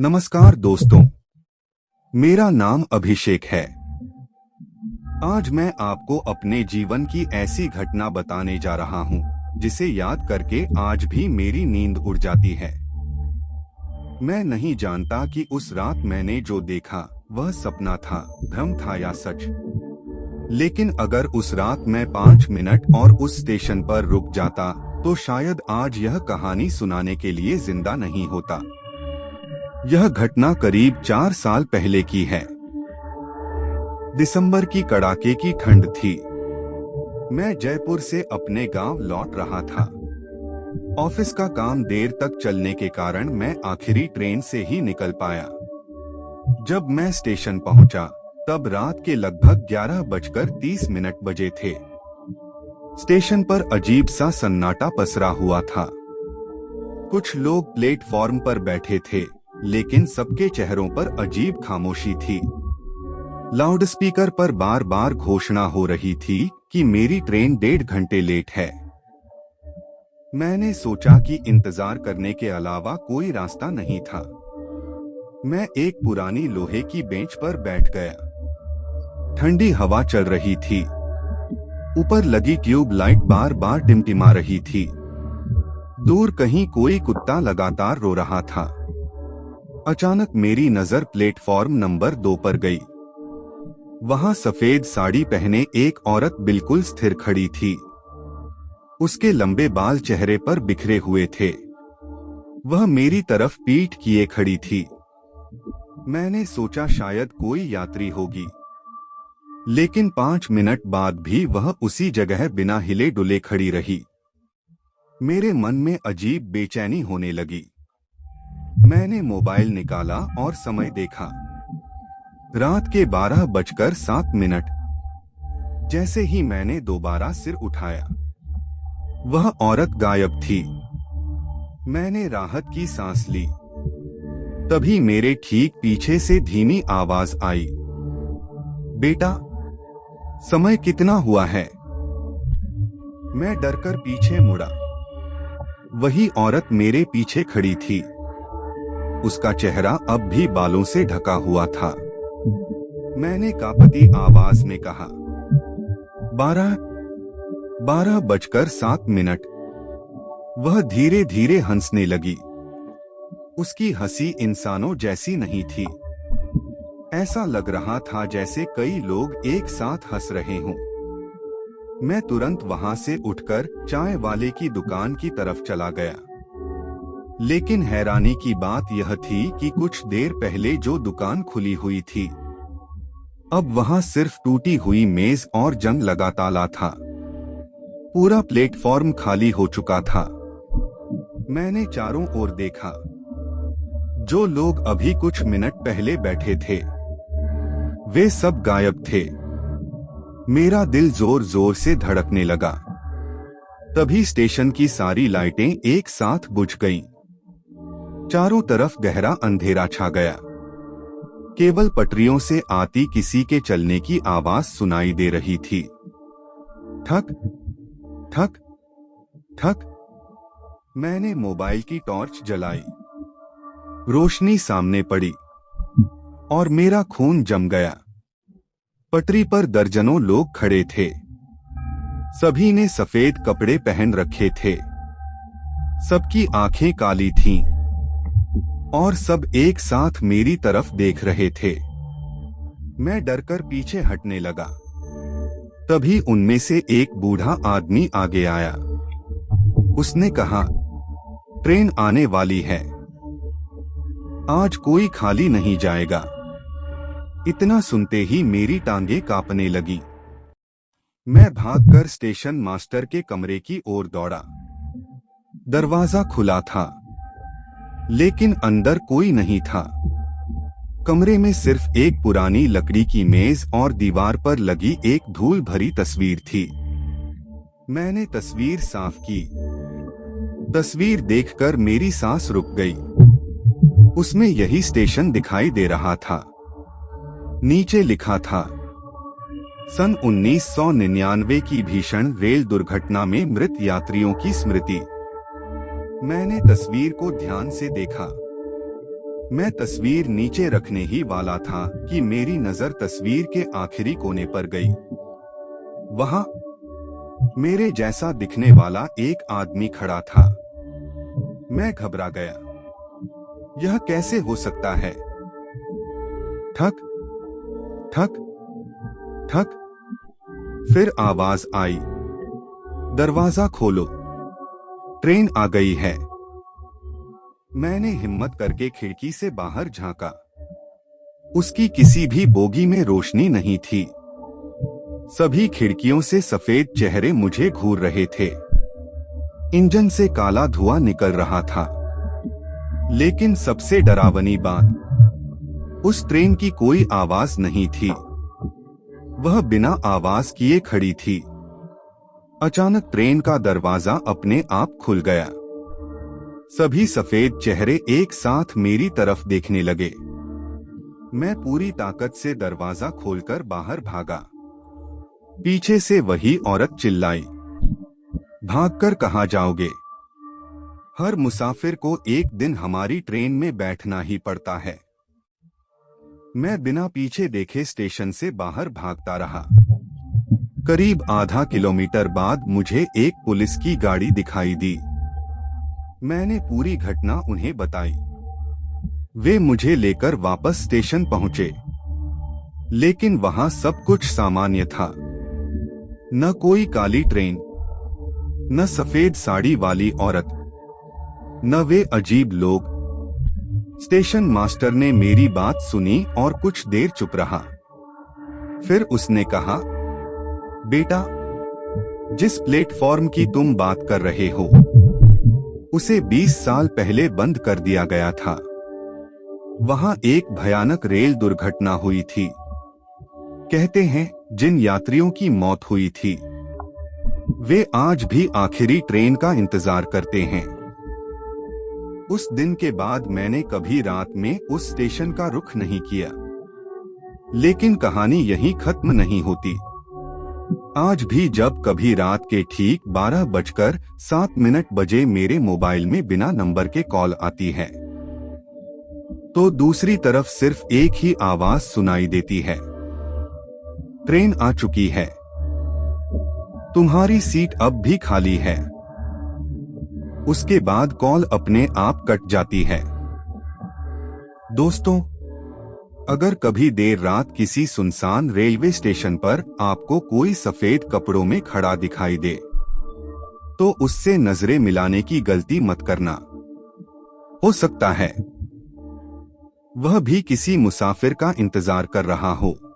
नमस्कार दोस्तों, मेरा नाम अभिषेक है। आज मैं आपको अपने जीवन की ऐसी घटना बताने जा रहा हूँ जिसे याद करके आज भी मेरी नींद उड़ जाती है। मैं नहीं जानता कि उस रात मैंने जो देखा वह सपना था, भ्रम था या सच। लेकिन अगर उस रात मैं 5 मिनट और उस स्टेशन पर रुक जाता तो शायद आज यह कहानी सुनाने के लिए जिंदा नहीं होता। यह घटना करीब 4 साल पहले की है। दिसंबर की कड़ाके की ठंड थी। मैं जयपुर से अपने गांव लौट रहा था। ऑफिस का काम देर तक चलने के कारण मैं आखिरी ट्रेन से ही निकल पाया। जब मैं स्टेशन पहुंचा तब रात के लगभग 11:30 बजे थे। स्टेशन पर अजीब सा सन्नाटा पसरा हुआ था। कुछ लोग प्लेटफॉर्म पर बैठे थे, लेकिन सबके चेहरों पर अजीब खामोशी थी। लाउडस्पीकर पर बार बार घोषणा हो रही थी कि मेरी ट्रेन 1.5 घंटे लेट है। मैंने सोचा कि इंतजार करने के अलावा कोई रास्ता नहीं था। मैं एक पुरानी लोहे की बेंच पर बैठ गया। ठंडी हवा चल रही थी। ऊपर लगी ट्यूब लाइट बार बार टिमटिमा रही थी। दूर कहीं कोई कुत्ता लगातार रो रहा था। अचानक मेरी नजर प्लेटफॉर्म नंबर 2 पर गई। वहां सफेद साड़ी पहने एक औरत बिल्कुल स्थिर खड़ी थी। उसके लंबे बाल चेहरे पर बिखरे हुए थे। वह मेरी तरफ पीठ किए खड़ी थी। मैंने सोचा शायद कोई यात्री होगी, लेकिन 5 मिनट बाद भी वह उसी जगह बिना हिले डुले खड़ी रही। मेरे मन में अजीब बेचैनी होने लगी। मैंने मोबाइल निकाला और समय देखा। रात के 12:07। जैसे ही मैंने दोबारा सिर उठाया, वह औरत गायब थी। मैंने राहत की सांस ली। तभी मेरे ठीक पीछे से धीमी आवाज आई, बेटा, समय कितना हुआ है? मैं डरकर पीछे मुड़ा। वही औरत मेरे पीछे खड़ी थी। उसका चेहरा अब भी बालों से ढका हुआ था। मैंने कांपती आवाज में कहा, 12:07। वह धीरे धीरे हंसने लगी। उसकी हंसी इंसानों जैसी नहीं थी। ऐसा लग रहा था जैसे कई लोग एक साथ हंस रहे हों। मैं तुरंत वहां से उठकर चाय वाले की दुकान की तरफ चला गया। लेकिन हैरानी की बात यह थी कि कुछ देर पहले जो दुकान खुली हुई थी, अब वहां सिर्फ टूटी हुई मेज और जंग लगा ताला था। पूरा प्लेटफॉर्म खाली हो चुका था। मैंने चारों ओर देखा। जो लोग अभी कुछ मिनट पहले बैठे थे, वे सब गायब थे। मेरा दिल जोर जोर से धड़कने लगा। तभी स्टेशन की सारी लाइटें एक साथ बुझ गईं। चारों तरफ गहरा अंधेरा छा गया। केवल पटरियों से आती किसी के चलने की आवाज सुनाई दे रही थी। ठक ठक ठक। मैंने मोबाइल की टॉर्च जलाई। रोशनी सामने पड़ी और मेरा खून जम गया। पटरी पर दर्जनों लोग खड़े थे। सभी ने सफेद कपड़े पहन रखे थे। सबकी आंखें काली थीं और सब एक साथ मेरी तरफ देख रहे थे। मैं डरकर पीछे हटने लगा। तभी उनमें से एक बूढ़ा आदमी आगे आया। उसने कहा, ट्रेन आने वाली है, आज कोई खाली नहीं जाएगा। इतना सुनते ही मेरी टांगें कांपने लगी। मैं भागकर स्टेशन मास्टर के कमरे की ओर दौड़ा। दरवाजा खुला था, लेकिन अंदर कोई नहीं था। कमरे में सिर्फ एक पुरानी लकड़ी की मेज और दीवार पर लगी एक धूल भरी तस्वीर थी। मैंने तस्वीर साफ की। तस्वीर देखकर मेरी सांस रुक गई। उसमें यही स्टेशन दिखाई दे रहा था। नीचे लिखा था, सन 1999 की भीषण रेल दुर्घटना में मृत यात्रियों की स्मृति। मैंने तस्वीर को ध्यान से देखा। मैं तस्वीर नीचे रखने ही वाला था कि मेरी नजर तस्वीर के आखिरी कोने पर गई। वहां मेरे जैसा दिखने वाला एक आदमी खड़ा था। मैं घबरा गया। यह कैसे हो सकता है? ठक ठक ठक। फिर आवाज आई, दरवाजा खोलो, ट्रेन आ गई है। मैंने हिम्मत करके खिड़की से बाहर झांका। उसकी किसी भी बोगी में रोशनी नहीं थी। सभी खिड़कियों से सफेद चेहरे मुझे घूर रहे थे। इंजन से काला धुआं निकल रहा था। लेकिन सबसे डरावनी बात, उस ट्रेन की कोई आवाज नहीं थी। वह बिना आवाज किए खड़ी थी। अचानक ट्रेन का दरवाजा अपने आप खुल गया। सभी सफेद चेहरे एक साथ मेरी तरफ देखने लगे। मैं पूरी ताकत से दरवाजा खोलकर बाहर भागा। पीछे से वही औरत चिल्लाई, भागकर कहाँ जाओगे? हर मुसाफिर को एक दिन हमारी ट्रेन में बैठना ही पड़ता है। मैं बिना पीछे देखे स्टेशन से बाहर भागता रहा। करीब आधा किलोमीटर बाद मुझे एक पुलिस की गाड़ी दिखाई दी। मैंने पूरी घटना उन्हें बताई। वे मुझे लेकर वापस स्टेशन पहुंचे। लेकिन वहां सब कुछ सामान्य था। न कोई काली ट्रेन, न सफेद साड़ी वाली औरत, न वे अजीब लोग। स्टेशन मास्टर ने मेरी बात सुनी और कुछ देर चुप रहा। फिर उसने कहा, बेटा, जिस प्लेटफॉर्म की तुम बात कर रहे हो, उसे 20 साल पहले बंद कर दिया गया था। वहां एक भयानक रेल दुर्घटना हुई थी। कहते हैं जिन यात्रियों की मौत हुई थी, वे आज भी आखिरी ट्रेन का इंतजार करते हैं। उस दिन के बाद मैंने कभी रात में उस स्टेशन का रुख नहीं किया। लेकिन कहानी यहीं खत्म नहीं होती। आज भी जब कभी रात के ठीक 12:07 बजे मेरे मोबाइल में बिना नंबर के कॉल आती है, तो दूसरी तरफ सिर्फ एक ही आवाज सुनाई देती है, ट्रेन आ चुकी है, तुम्हारी सीट अब भी खाली है। उसके बाद कॉल अपने आप कट जाती है। दोस्तों, अगर कभी देर रात किसी सुनसान रेलवे स्टेशन पर आपको कोई सफेद कपड़ों में खड़ा दिखाई दे, तो उससे नजरें मिलाने की गलती मत करना। हो सकता है वह भी किसी मुसाफिर का इंतजार कर रहा हो।